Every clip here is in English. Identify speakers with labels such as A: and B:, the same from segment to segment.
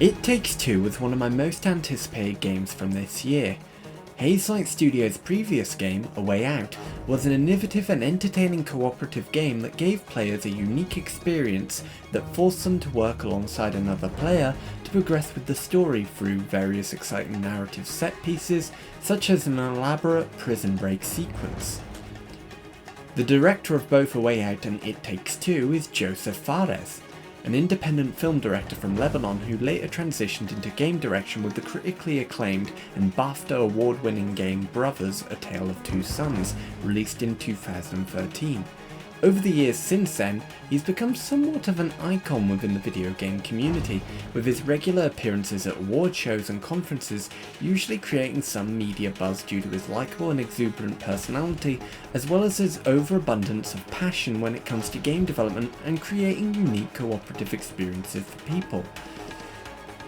A: It Takes Two was one of my most anticipated games from this year. Hazelight Studios' previous game, A Way Out, was an innovative and entertaining cooperative game that gave players a unique experience that forced them to work alongside another player to progress with the story through various exciting narrative set pieces, such as an elaborate prison break sequence. The director of both A Way Out and It Takes Two is Joseph Fares, an independent film director from Lebanon who later transitioned into game direction with the critically acclaimed and BAFTA award-winning game Brothers: A Tale of Two Sons, released in 2013. Over the years since then, he's become somewhat of an icon within the video game community, with his regular appearances at award shows and conferences usually creating some media buzz due to his likeable and exuberant personality, as well as his overabundance of passion when it comes to game development and creating unique cooperative experiences for people.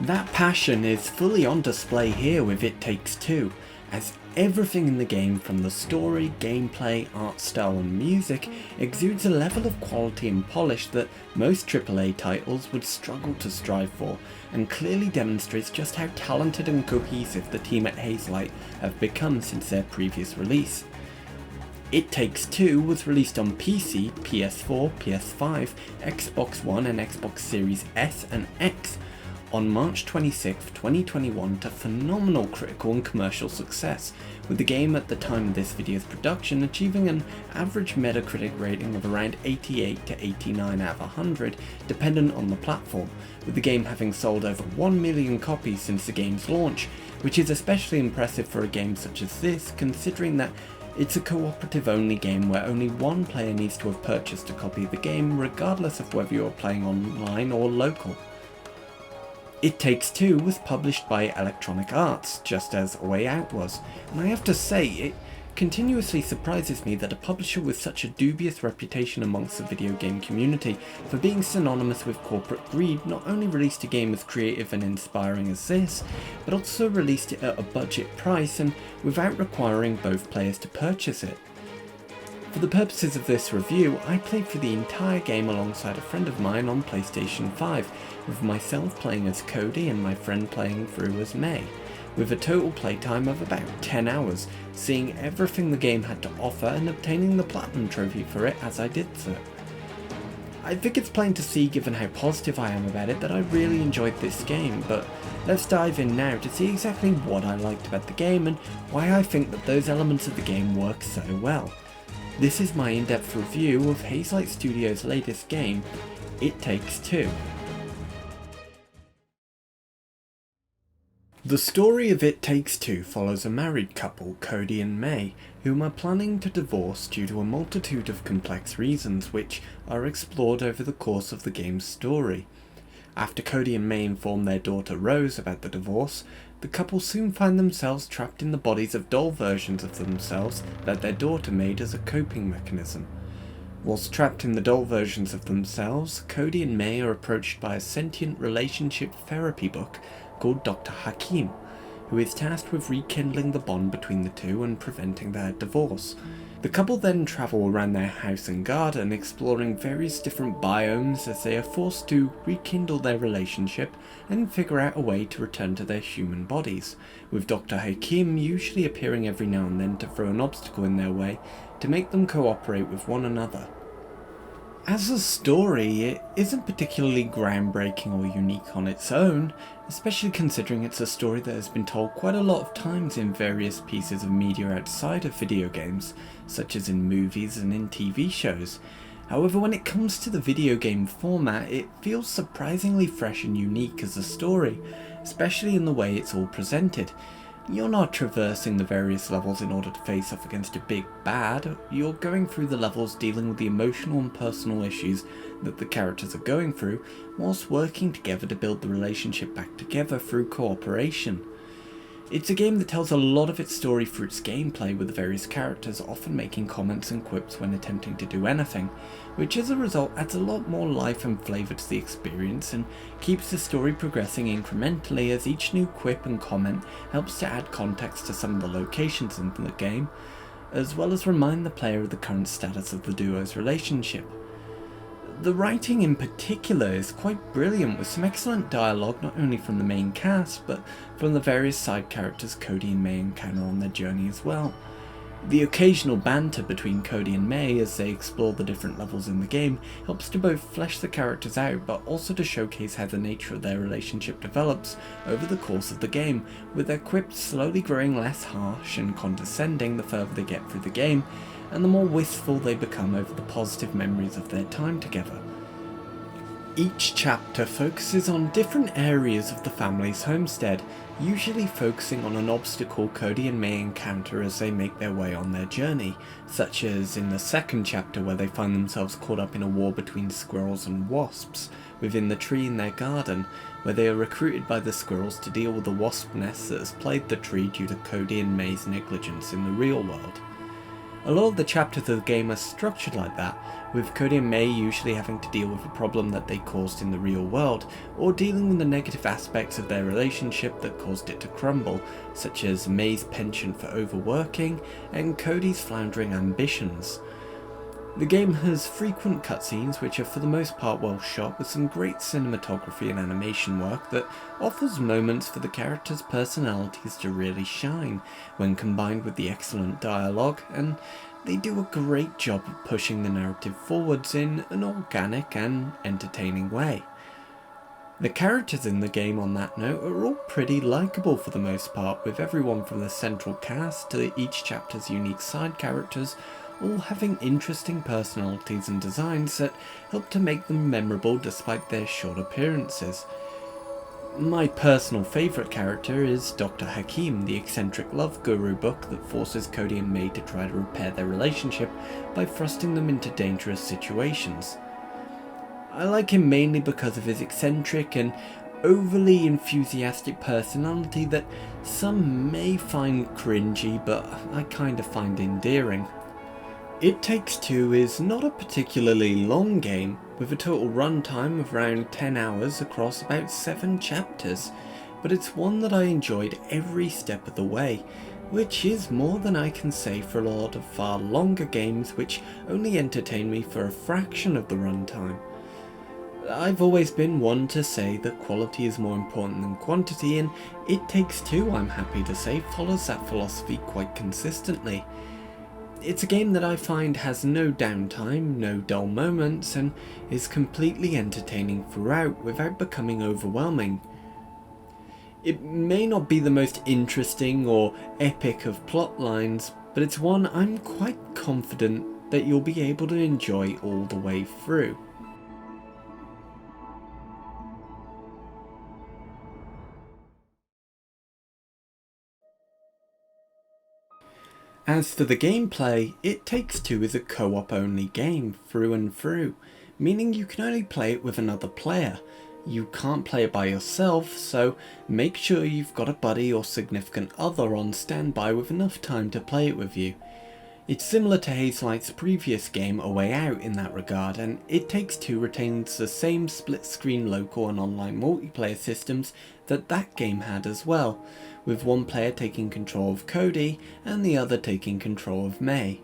A: That passion is fully on display here with It Takes Two, as everything in the game, from the story, gameplay, art style and music, exudes a level of quality and polish that most AAA titles would struggle to strive for, and clearly demonstrates just how talented and cohesive the team at Hazelight have become since their previous release. It Takes Two was released on PC, PS4, PS5, Xbox One and Xbox Series S and X on March 26, 2021 to phenomenal critical and commercial success, with the game at the time of this video's production achieving an average Metacritic rating of around 88 to 89 out of 100, dependent on the platform, with the game having sold over 1 million copies since the game's launch, which is especially impressive for a game such as this, considering that it's a cooperative only game where only one player needs to have purchased a copy of the game, regardless of whether you're playing online or local. It Takes Two was published by Electronic Arts, just as A Way Out was, and I have to say, it continuously surprises me that a publisher with such a dubious reputation amongst the video game community for being synonymous with corporate greed not only released a game as creative and inspiring as this, but also released it at a budget price and without requiring both players to purchase it. For the purposes of this review, I played through the entire game alongside a friend of mine on PlayStation 5, with myself playing as Cody and my friend playing through as May, with a total playtime of about 10 hours, seeing everything the game had to offer and obtaining the Platinum Trophy for it as I did so. I think it's plain to see, given how positive I am about it, that I really enjoyed this game, but let's dive in now to see exactly what I liked about the game and why I think that those elements of the game work so well. This is my in-depth review of Hazelight Studios' latest game, It Takes Two. The story of It Takes Two follows a married couple, Cody and May, whom are planning to divorce due to a multitude of complex reasons which are explored over the course of the game's story. After Cody and May inform their daughter Rose about the divorce, the couple soon find themselves trapped in the bodies of doll versions of themselves that their daughter made as a coping mechanism. Whilst trapped in the doll versions of themselves, Cody and May are approached by a sentient relationship therapy book called Dr. Hakim, who is tasked with rekindling the bond between the two and preventing their divorce. The couple then travel around their house and garden, exploring various different biomes as they are forced to rekindle their relationship and figure out a way to return to their human bodies, with Dr. Hakim usually appearing every now and then to throw an obstacle in their way to make them cooperate with one another. As a story, it isn't particularly groundbreaking or unique on its own, especially considering it's a story that has been told quite a lot of times in various pieces of media outside of video games, such as in movies and in TV shows. However, when it comes to the video game format, it feels surprisingly fresh and unique as a story, especially in the way it's all presented. You're not traversing the various levels in order to face off against a big bad, you're going through the levels dealing with the emotional and personal issues that the characters are going through, whilst working together to build the relationship back together through cooperation. It's a game that tells a lot of its story through its gameplay, with the various characters often making comments and quips when attempting to do anything, which as a result adds a lot more life and flavour to the experience and keeps the story progressing incrementally, as each new quip and comment helps to add context to some of the locations in the game, as well as remind the player of the current status of the duo's relationship. The writing in particular is quite brilliant, with some excellent dialogue not only from the main cast, but from the various side characters Cody and May encounter on their journey as well. The occasional banter between Cody and May as they explore the different levels in the game helps to both flesh the characters out, but also to showcase how the nature of their relationship develops over the course of the game, with their quips slowly growing less harsh and condescending the further they get through the game, and the more wistful they become over the positive memories of their time together. Each chapter focuses on different areas of the family's homestead, usually focusing on an obstacle Cody and May encounter as they make their way on their journey, such as in the second chapter where they find themselves caught up in a war between squirrels and wasps within the tree in their garden, where they are recruited by the squirrels to deal with the wasp nest that has plagued the tree due to Cody and May's negligence in the real world. A lot of the chapters of the game are structured like that, with Cody and May usually having to deal with a problem that they caused in the real world, or dealing with the negative aspects of their relationship that caused it to crumble, such as May's penchant for overworking and Cody's floundering ambitions. The game has frequent cutscenes which are for the most part well shot, with some great cinematography and animation work that offers moments for the characters' personalities to really shine when combined with the excellent dialogue, and they do a great job of pushing the narrative forwards in an organic and entertaining way. The characters in the game on that note are all pretty likeable for the most part, with everyone from the central cast to each chapter's unique side characters all having interesting personalities and designs that help to make them memorable despite their short appearances. My personal favourite character is Dr. Hakim, the eccentric love guru book that forces Cody and May to try to repair their relationship by thrusting them into dangerous situations. I like him mainly because of his eccentric and overly enthusiastic personality that some may find cringy, but I kind of find endearing. It Takes Two is not a particularly long game, with a total runtime of around 10 hours across about 7 chapters, but it's one that I enjoyed every step of the way, which is more than I can say for a lot of far longer games which only entertain me for a fraction of the runtime. I've always been one to say that quality is more important than quantity, and It Takes Two, I'm happy to say, follows that philosophy quite consistently. It's a game that I find has no downtime, no dull moments, and is completely entertaining throughout without becoming overwhelming. It may not be the most interesting or epic of plot lines, but it's one I'm quite confident that you'll be able to enjoy all the way through. As for the gameplay, It Takes Two is a co-op only game through and through, meaning you can only play it with another player. You can't play it by yourself, so make sure you've got a buddy or significant other on standby with enough time to play it with you. It's similar to Hazelight's previous game A Way Out in that regard, and It Takes Two retains the same split-screen local and online multiplayer systems that game had as well, with one player taking control of Cody and the other taking control of May.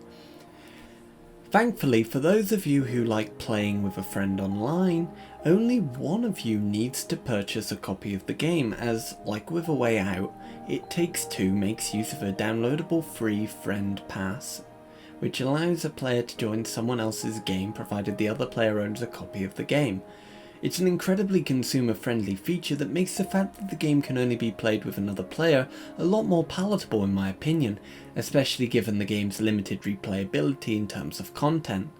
A: Thankfully, for those of you who like playing with a friend online, only one of you needs to purchase a copy of the game, as, like with A Way Out, It Takes Two makes use of a downloadable free friend pass, which allows a player to join someone else's game provided the other player owns a copy of the game. It's an incredibly consumer-friendly feature that makes the fact that the game can only be played with another player a lot more palatable in my opinion, especially given the game's limited replayability in terms of content.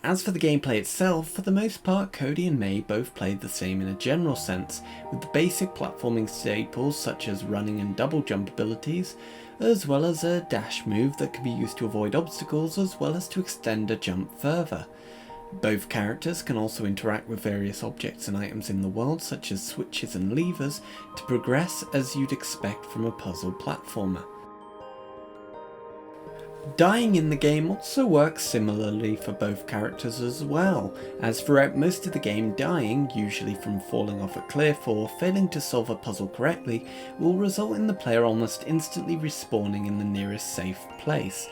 A: As for the gameplay itself, for the most part Cody and May both played the same in a general sense, with the basic platforming staples such as running and double jump abilities, as well as a dash move that can be used to avoid obstacles as well as to extend a jump further. Both characters can also interact with various objects and items in the world, such as switches and levers, to progress as you'd expect from a puzzle platformer. Dying in the game also works similarly for both characters as well, as throughout most of the game dying, usually from falling off a cliff or failing to solve a puzzle correctly, will result in the player almost instantly respawning in the nearest safe place.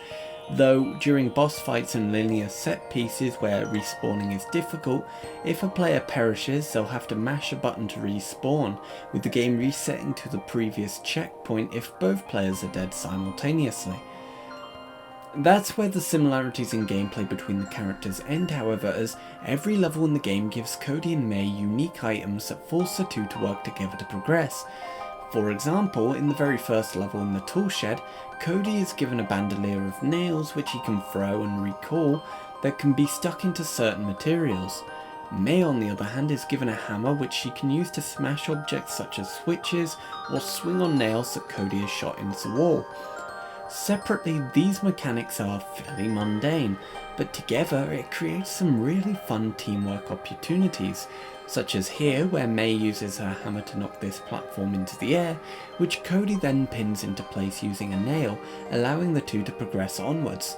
A: Though during boss fights and linear set pieces where respawning is difficult, if a player perishes they'll have to mash a button to respawn, with the game resetting to the previous checkpoint if both players are dead simultaneously. That's where the similarities in gameplay between the characters end, however, as every level in the game gives Cody and May unique items that force the two to work together to progress. For example, in the very first level in the tool shed, Cody is given a bandolier of nails which he can throw and recall that can be stuck into certain materials. May, on the other hand, is given a hammer which she can use to smash objects such as switches or swing on nails that Cody has shot into the wall. Separately, these mechanics are fairly mundane, but together it creates some really fun teamwork opportunities, such as here where May uses her hammer to knock this platform into the air, which Cody then pins into place using a nail, allowing the two to progress onwards.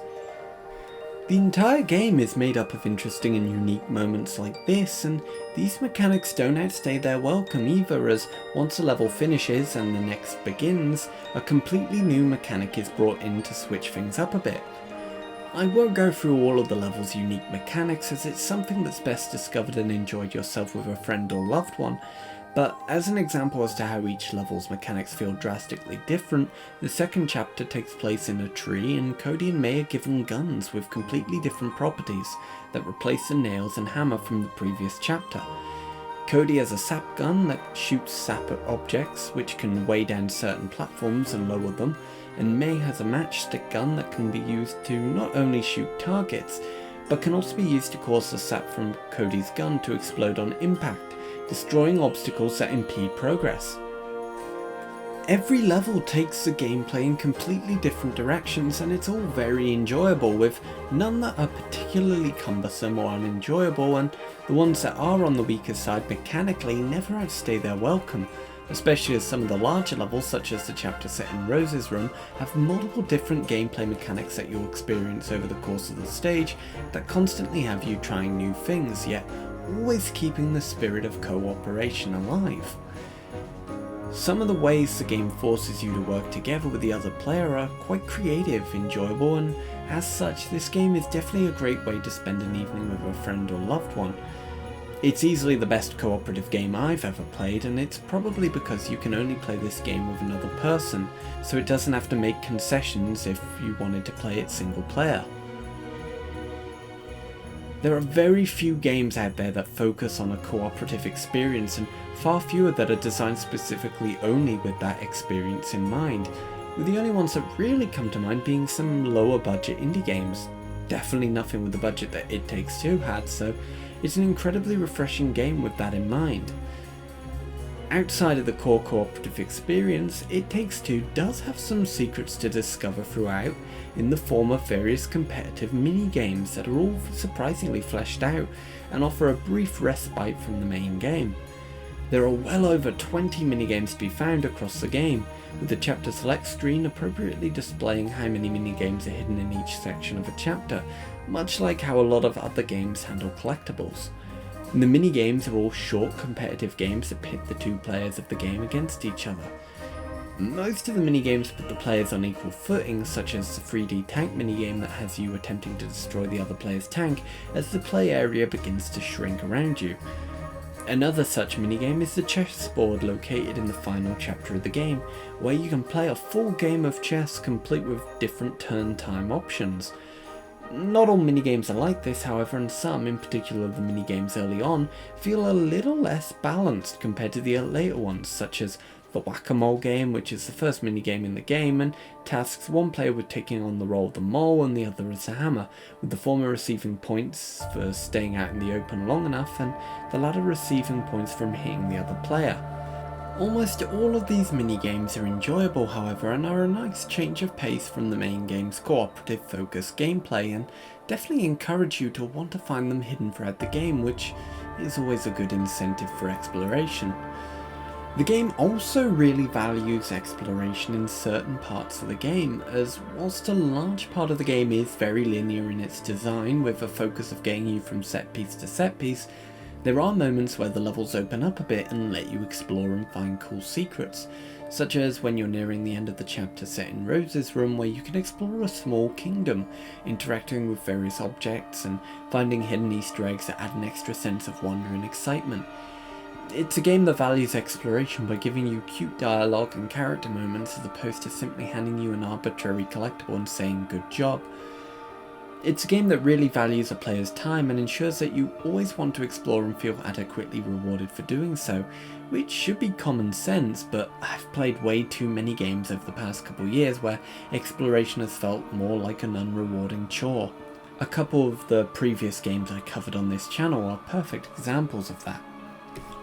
A: The entire game is made up of interesting and unique moments like this, and these mechanics don't outstay their welcome either, as once a level finishes and the next begins, a completely new mechanic is brought in to switch things up a bit. I won't go through all of the level's unique mechanics, as it's something that's best discovered and enjoyed yourself with a friend or loved one, but as an example as to how each level's mechanics feel drastically different, the second chapter takes place in a tree and Cody and May are given guns with completely different properties that replace the nails and hammer from the previous chapter. Cody has a sap gun that shoots sap at objects, which can weigh down certain platforms and lower them, and May has a matchstick gun that can be used to not only shoot targets, but can also be used to cause the sap from Cody's gun to explode on impact, destroying obstacles that impede progress. Every level takes the gameplay in completely different directions, and it's all very enjoyable, with none that are particularly cumbersome or unenjoyable, and the ones that are on the weaker side mechanically never outstay their welcome, especially as some of the larger levels, such as the chapter set in Rose's room, have multiple different gameplay mechanics that you'll experience over the course of the stage that constantly have you trying new things, yet always keeping the spirit of cooperation alive. Some of the ways the game forces you to work together with the other player are quite creative, enjoyable, and as such, this game is definitely a great way to spend an evening with a friend or loved one. It's easily the best cooperative game I've ever played, and it's probably because you can only play this game with another person, so it doesn't have to make concessions if you wanted to play it single player. There are very few games out there that focus on a cooperative experience, and far fewer that are designed specifically only with that experience in mind, with the only ones that really come to mind being some lower budget indie games. Definitely nothing with the budget that It Takes Two had, so it's an incredibly refreshing game with that in mind. Outside of the core cooperative experience, It Takes Two does have some secrets to discover throughout, in the form of various competitive mini-games that are all surprisingly fleshed out and offer a brief respite from the main game. There are well over 20 minigames to be found across the game, with the chapter select screen appropriately displaying how many minigames are hidden in each section of a chapter, much like how a lot of other games handle collectibles. And the minigames are all short competitive games that pit the two players of the game against each other. Most of the minigames put the players on equal footing, such as the 3D tank minigame that has you attempting to destroy the other player's tank as the play area begins to shrink around you. Another such minigame is the chessboard located in the final chapter of the game, where you can play a full game of chess complete with different turn time options. Not all minigames are like this, however, and some, in particular the minigames early on, feel a little less balanced compared to the later ones, such as the whack-a-mole game, which is the first minigame in the game, and tasks one player with taking on the role of the mole and the other as a hammer, with the former receiving points for staying out in the open long enough, and the latter receiving points from hitting the other player. Almost all of these minigames are enjoyable, however, and are a nice change of pace from the main game's cooperative focused gameplay, and definitely encourage you to want to find them hidden throughout the game, which is always a good incentive for exploration. The game also really values exploration in certain parts of the game, as whilst a large part of the game is very linear in its design, with a focus of getting you from set piece to set piece, there are moments where the levels open up a bit and let you explore and find cool secrets, such as when you're nearing the end of the chapter set in Rose's room, where you can explore a small kingdom, interacting with various objects and finding hidden Easter eggs that add an extra sense of wonder and excitement. It's a game that values exploration by giving you cute dialogue and character moments as opposed to simply handing you an arbitrary collectible and saying good job. It's a game that really values a player's time and ensures that you always want to explore and feel adequately rewarded for doing so, which should be common sense, but I've played way too many games over the past couple years where exploration has felt more like an unrewarding chore. A couple of the previous games I covered on this channel are perfect examples of that.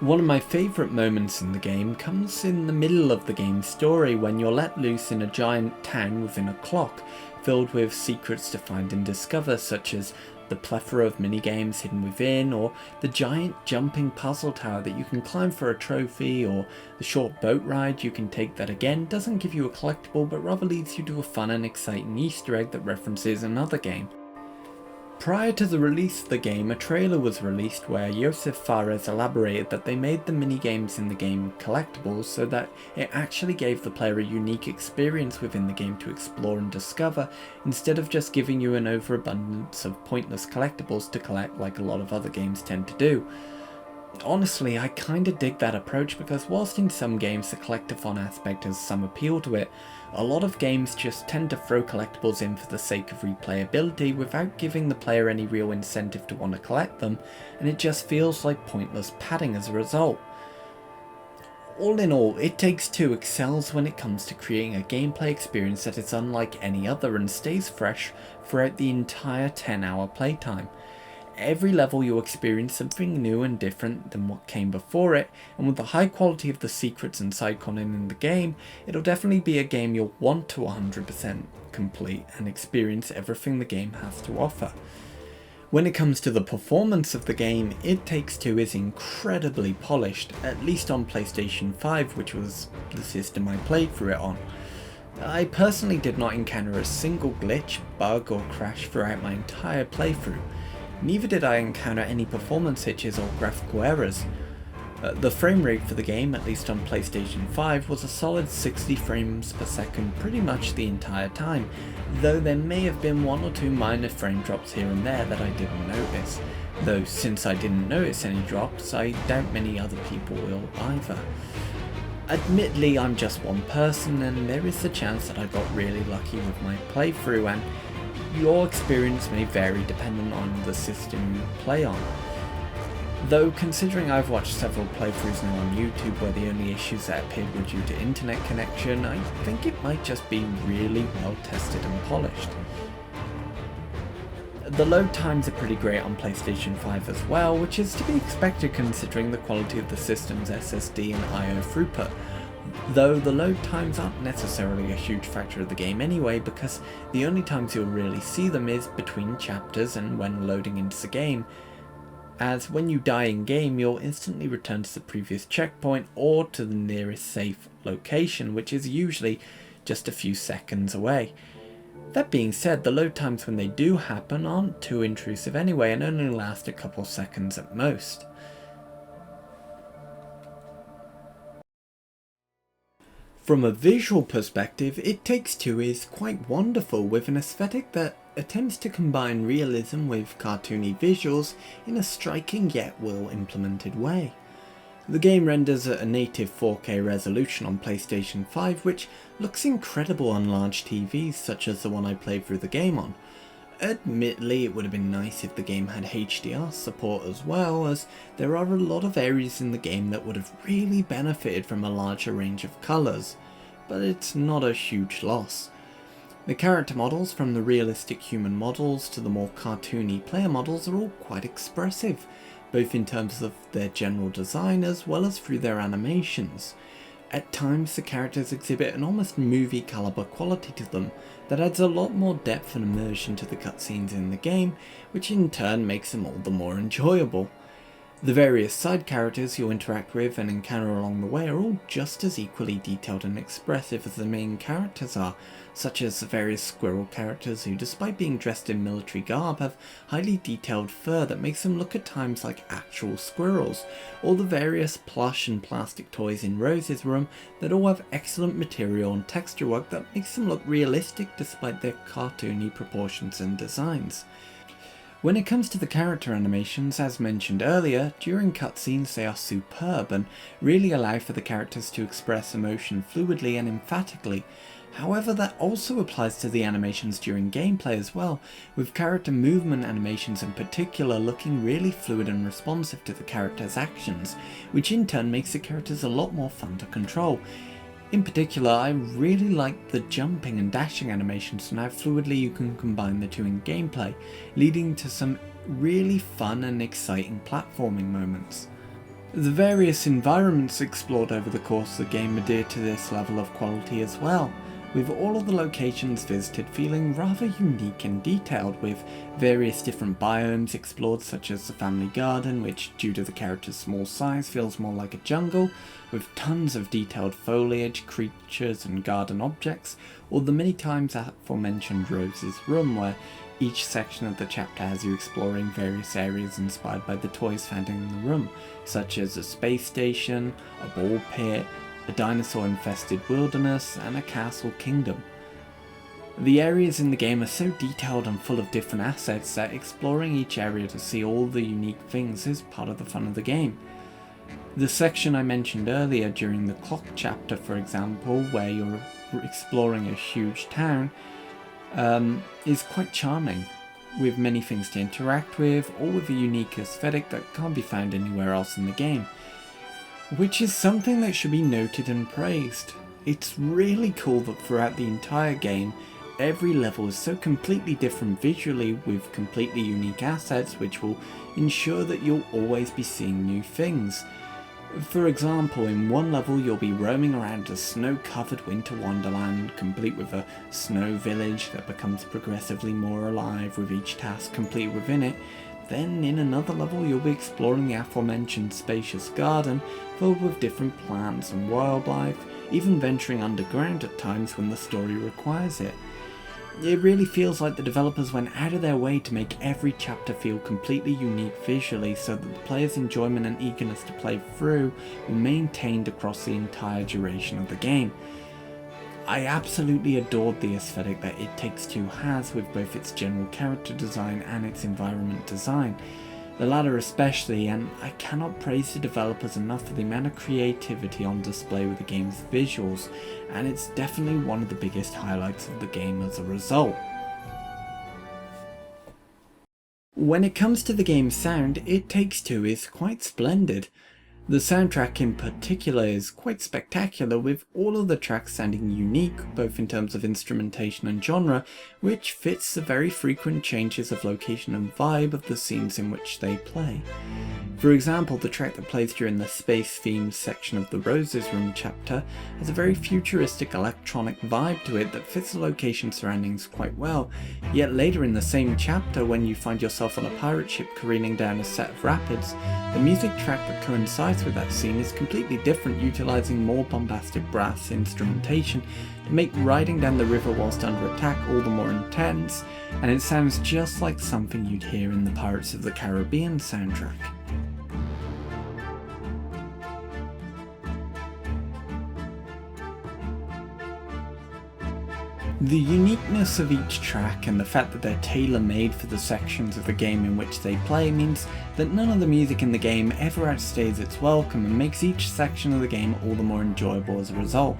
A: One of my favourite moments in the game comes in the middle of the game's story when you're let loose in a giant town within a clock, filled with secrets to find and discover, such as the plethora of minigames hidden within, or the giant jumping puzzle tower that you can climb for a trophy, or the short boat ride you can take that again doesn't give you a collectible but rather leads you to a fun and exciting Easter egg that references another game. Prior to the release of the game, a trailer was released where Josef Fares elaborated that they made the minigames in the game collectibles so that it actually gave the player a unique experience within the game to explore and discover, instead of just giving you an overabundance of pointless collectibles to collect like a lot of other games tend to do. Honestly, I kinda dig that approach because whilst in some games the collectathon aspect has some appeal to it, a lot of games just tend to throw collectibles in for the sake of replayability without giving the player any real incentive to want to collect them, and it just feels like pointless padding as a result. All in all, It Takes Two excels when it comes to creating a gameplay experience that is unlike any other and stays fresh throughout the entire 10-hour playtime. Every level you'll experience something new and different than what came before it, and with the high quality of the secrets and side content in the game, it'll definitely be a game you'll want to 100% complete and experience everything the game has to offer. When it comes to the performance of the game, It Takes Two is incredibly polished, at least on PlayStation 5, which was the system I played through it on. I personally did not encounter a single glitch, bug or crash throughout my entire playthrough. Neither did I encounter any performance hitches or graphical errors. The frame rate for the game, at least on PlayStation 5, was a solid 60 frames per second pretty much the entire time, though there may have been one or two minor frame drops here and there that I didn't notice, though since I didn't notice any drops, I doubt many other people will either. Admittedly, I'm just one person and there is the chance that I got really lucky with my playthrough, and your experience may vary depending on the system you play on. Though considering I've watched several playthroughs now on YouTube where the only issues that appeared were due to internet connection, I think it might just be really well tested and polished. The load times are pretty great on PlayStation 5 as well, which is to be expected considering the quality of the system's SSD and I/O throughput. Though the load times aren't necessarily a huge factor of the game anyway, because the only times you'll really see them is between chapters and when loading into the game, as when you die in game you'll instantly return to the previous checkpoint or to the nearest safe location, which is usually just a few seconds away. That being said, the load times when they do happen aren't too intrusive anyway and only last a couple seconds at most. From a visual perspective, It Takes Two is quite wonderful, with an aesthetic that attempts to combine realism with cartoony visuals in a striking yet well implemented way. The game renders at a native 4K resolution on PlayStation 5, which looks incredible on large TVs such as the one I played through the game on. Admittedly, it would have been nice if the game had HDR support as well, as there are a lot of areas in the game that would have really benefited from a larger range of colours, but it's not a huge loss. The character models, from the realistic human models to the more cartoony player models, are all quite expressive, both in terms of their general design as well as through their animations. At times the characters exhibit an almost movie caliber quality to them that adds a lot more depth and immersion to the cutscenes in the game, which in turn makes them all the more enjoyable. The various side characters you'll interact with and encounter along the way are all just as equally detailed and expressive as the main characters are, such as the various squirrel characters who, despite being dressed in military garb, have highly detailed fur that makes them look at times like actual squirrels, or the various plush and plastic toys in Rose's room that all have excellent material and texture work that makes them look realistic despite their cartoony proportions and designs. When it comes to the character animations, as mentioned earlier, during cutscenes they are superb and really allow for the characters to express emotion fluidly and emphatically. However, that also applies to the animations during gameplay as well, with character movement animations in particular looking really fluid and responsive to the character's actions, which in turn makes the characters a lot more fun to control. In particular, I really like the jumping and dashing animations and how fluidly you can combine the two in gameplay, leading to some really fun and exciting platforming moments. The various environments explored over the course of the game adhere to this level of quality as well, with all of the locations visited feeling rather unique and detailed, with various different biomes explored such as the family garden, which due to the character's small size feels more like a jungle, with tons of detailed foliage, creatures and garden objects, or the many times aforementioned Rose's room, where each section of the chapter has you exploring various areas inspired by the toys found in the room, such as a space station, a ball pit, a dinosaur-infested wilderness, and a castle kingdom. The areas in the game are so detailed and full of different assets that exploring each area to see all the unique things is part of the fun of the game. The section I mentioned earlier during the clock chapter, for example, where you're exploring a huge town, is quite charming, with many things to interact with, all with a unique aesthetic that can't be found anywhere else in the game. Which is something that should be noted and praised. It's really cool that throughout the entire game, every level is so completely different visually with completely unique assets which will ensure that you'll always be seeing new things. For example, in one level you'll be roaming around a snow-covered winter wonderland complete with a snow village that becomes progressively more alive with each task complete within it. Then in another level you'll be exploring the aforementioned spacious garden filled with different plants and wildlife, even venturing underground at times when the story requires it. It really feels like the developers went out of their way to make every chapter feel completely unique visually so that the player's enjoyment and eagerness to play through were maintained across the entire duration of the game. I absolutely adored the aesthetic that It Takes Two has with both its general character design and its environment design, the latter especially, and I cannot praise the developers enough for the amount of creativity on display with the game's visuals, and it's definitely one of the biggest highlights of the game as a result. When it comes to the game's sound, It Takes Two is quite splendid. The soundtrack in particular is quite spectacular, with all of the tracks sounding unique, both in terms of instrumentation and genre, which fits the very frequent changes of location and vibe of the scenes in which they play. For example, the track that plays during the space-themed section of the Rose's Room chapter has a very futuristic electronic vibe to it that fits the location surroundings quite well, yet later in the same chapter, when you find yourself on a pirate ship careening down a set of rapids, the music track that coincides with that scene is completely different, utilising more bombastic brass instrumentation to make riding down the river whilst under attack all the more intense, and it sounds just like something you'd hear in the Pirates of the Caribbean soundtrack. The uniqueness of each track and the fact that they're tailor-made for the sections of the game in which they play means that none of the music in the game ever outstays its welcome and makes each section of the game all the more enjoyable as a result.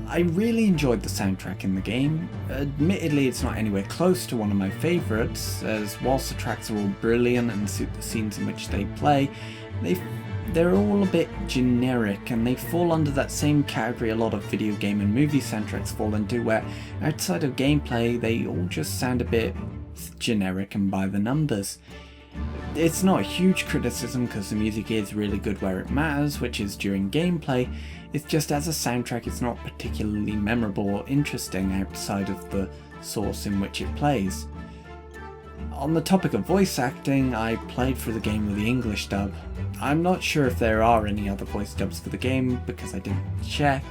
A: I really enjoyed the soundtrack in the game. Admittedly, it's not anywhere close to one of my favourites, as whilst the tracks are all brilliant and suit the scenes in which they play, they're all a bit generic, and they fall under that same category a lot of video game and movie soundtracks fall into, where outside of gameplay they all just sound a bit generic and by the numbers. It's not a huge criticism because the music is really good where it matters, which is during gameplay. It's just as a soundtrack it's not particularly memorable or interesting outside of the source in which it plays. On the topic of voice acting, I played through the game with the English dub. I'm not sure if there are any other voice dubs for the game because I didn't check,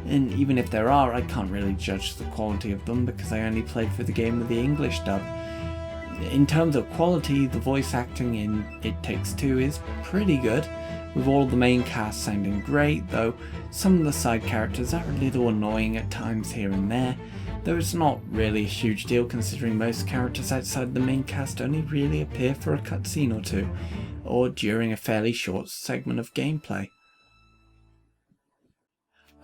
A: and even if there are, I can't really judge the quality of them because I only played through the game with the English dub. In terms of quality, the voice acting in It Takes Two is pretty good, with all the main cast sounding great, though some of the side characters are a little annoying at times here and there, though it's not really a huge deal considering most characters outside the main cast only really appear for a cutscene or two, or during a fairly short segment of gameplay.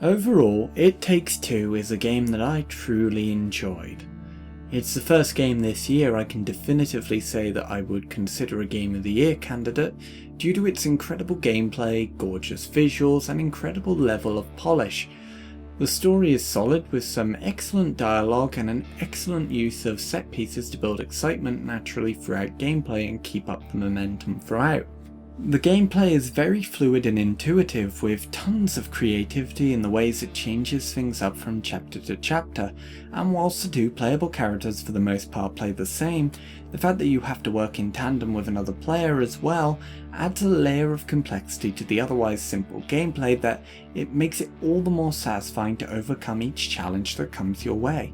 A: Overall, It Takes Two is a game that I truly enjoyed. It's the first game this year I can definitively say that I would consider a Game of the Year candidate due to its incredible gameplay, gorgeous visuals, and incredible level of polish. The story is solid with some excellent dialogue and an excellent use of set pieces to build excitement naturally throughout gameplay and keep up the momentum throughout. The gameplay is very fluid and intuitive, with tons of creativity in the ways it changes things up from chapter to chapter, and whilst the two playable characters for the most part play the same, the fact that you have to work in tandem with another player as well adds a layer of complexity to the otherwise simple gameplay that it makes it all the more satisfying to overcome each challenge that comes your way.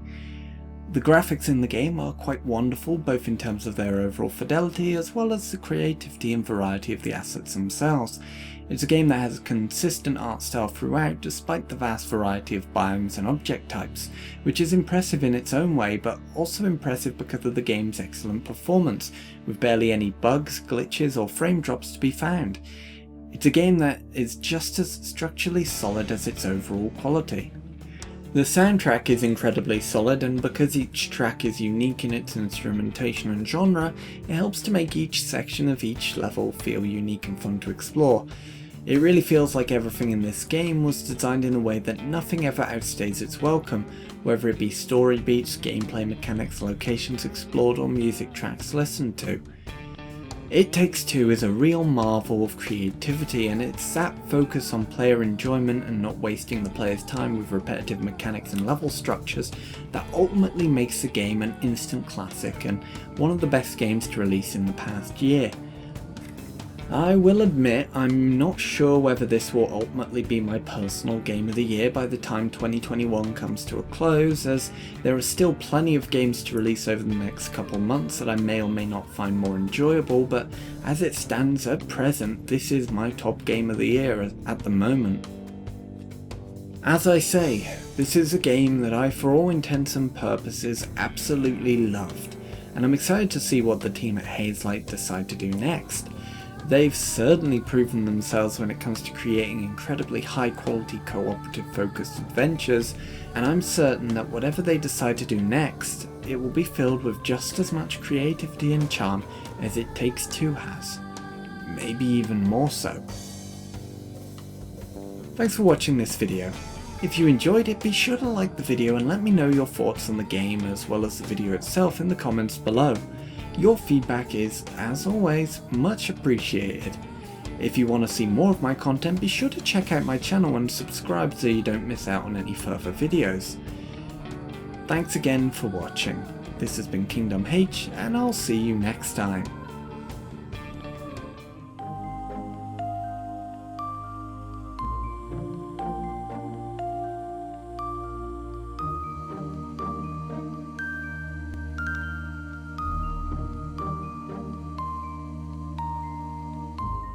A: The graphics in the game are quite wonderful, both in terms of their overall fidelity as well as the creativity and variety of the assets themselves. It's a game that has a consistent art style throughout despite the vast variety of biomes and object types, which is impressive in its own way but also impressive because of the game's excellent performance, with barely any bugs, glitches or frame drops to be found. It's a game that is just as structurally solid as its overall quality. The soundtrack is incredibly solid, and because each track is unique in its instrumentation and genre, it helps to make each section of each level feel unique and fun to explore. It really feels like everything in this game was designed in a way that nothing ever outstays its welcome, whether it be story beats, gameplay mechanics, locations explored, or music tracks listened to. It Takes Two is a real marvel of creativity, and it's that focus on player enjoyment and not wasting the player's time with repetitive mechanics and level structures that ultimately makes the game an instant classic and one of the best games to release in the past year. I will admit I'm not sure whether this will ultimately be my personal Game of the Year by the time 2021 comes to a close, as there are still plenty of games to release over the next couple months that I may or may not find more enjoyable, but as it stands at present, this is my top Game of the Year at the moment. As I say, this is a game that I for all intents and purposes absolutely loved, and I'm excited to see what the team at Hazelight decide to do next. They've certainly proven themselves when it comes to creating incredibly high quality cooperative focused adventures, and I'm certain that whatever they decide to do next, it will be filled with just as much creativity and charm as It Takes Two has. Maybe even more so. Thanks for watching this video. If you enjoyed it, be sure to like the video and let me know your thoughts on the game as well as the video itself in the comments below. Your feedback is, as always, much appreciated. If you want to see more of my content, be sure to check out my channel and subscribe so you don't miss out on any further videos. Thanks again for watching. This has been Kingdom H, and I'll see you next time.